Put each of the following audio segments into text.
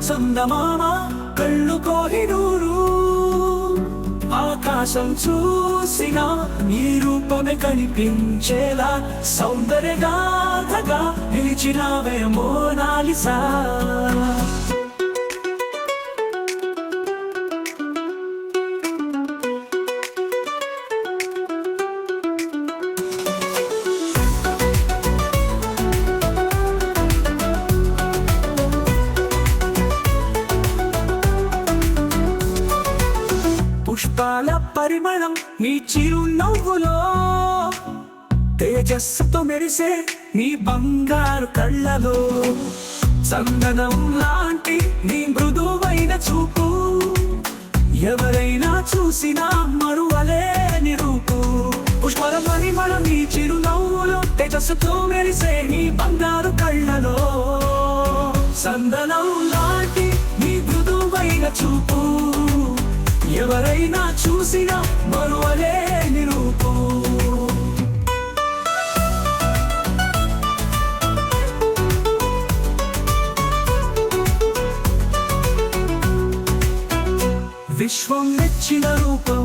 చందమామ కళ్ళు కోహినూరు ఆకాశం చూసినా నీ రూపమే కనిపించేలా సౌందర్యగాథగా నిలిచినావే మోనాలిసా పుష్పాల పరిమళం నీ చిరునవ్వులో తేజస్సుతో మెరిసే నీ బంగారు కళ్ళలో చందనం లాంటి నీ మృదువైన చూపు ఎవరైనా చూసినా మరువలేని రూపు పుష్పాల పరిమళం నీ చిరునవ్వులో తేజస్సుతో మెరిసే నీ బంగారు కళ్ళలో చందనం లాంటి నీ మృదువైన చూపు ఎవరైనా చూసినా మరువలేని రూపు విశ్వం మెచ్చిన రూపం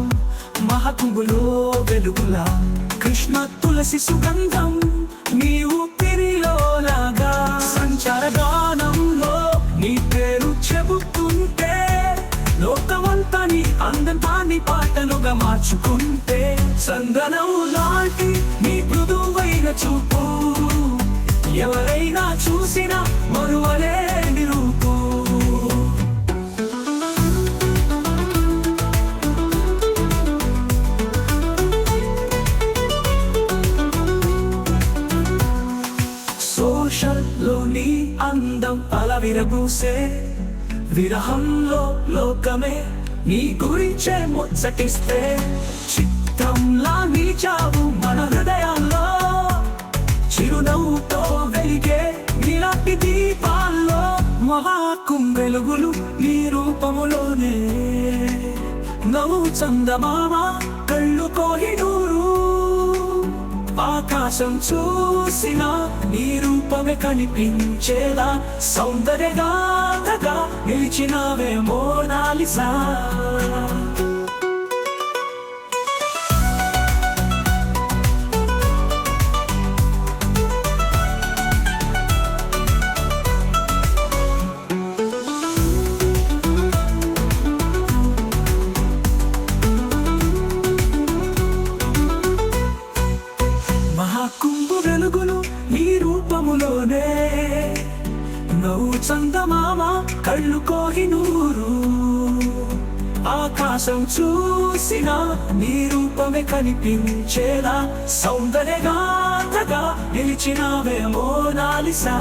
మహాకుంభులో వెలుగులా కృష్ణ తులసి సుగంధం నీ ఊపిరిలో లాగా సంచార గానంలో నీ పేరు చెబుతుంటే లోకమంతా నీ అందంతాన్ని పాటలుగా మార్చుకుంటే చందనం లాంటి నీ మృదువైన చూపు ఎవరైనా చూసినా మరువలేని రూపు సోషల్లో నీ అందం అలా విరబూసే విరహంలో లోకమే నీ గురించే ముచ్చటిస్తే చిత్తంలా నిలిచావు మన హృదయాల్లో చిరునవ్వుతో వెలిగే నీలాంటి దీపాల్లో మహాకుంభెలుగులు నీ రూపములోనే నవ్వు చందమామ కళ్ళు కోహినూరు ఆకాశం చూసినా నీ రూపమే కనిపించేలా సౌందర్యగాథగా నిలిచినావే మోనాలిసా మహాకుంభ వెలుగులు నీ రూపములోనే నవ్వు చందమామ కళ్ళు కోహినూరు ఆకాశం చూసినా నీ రూపమే కనిపించేలా సౌందర్యగాథగా నిలిచినావే మోనాలిసా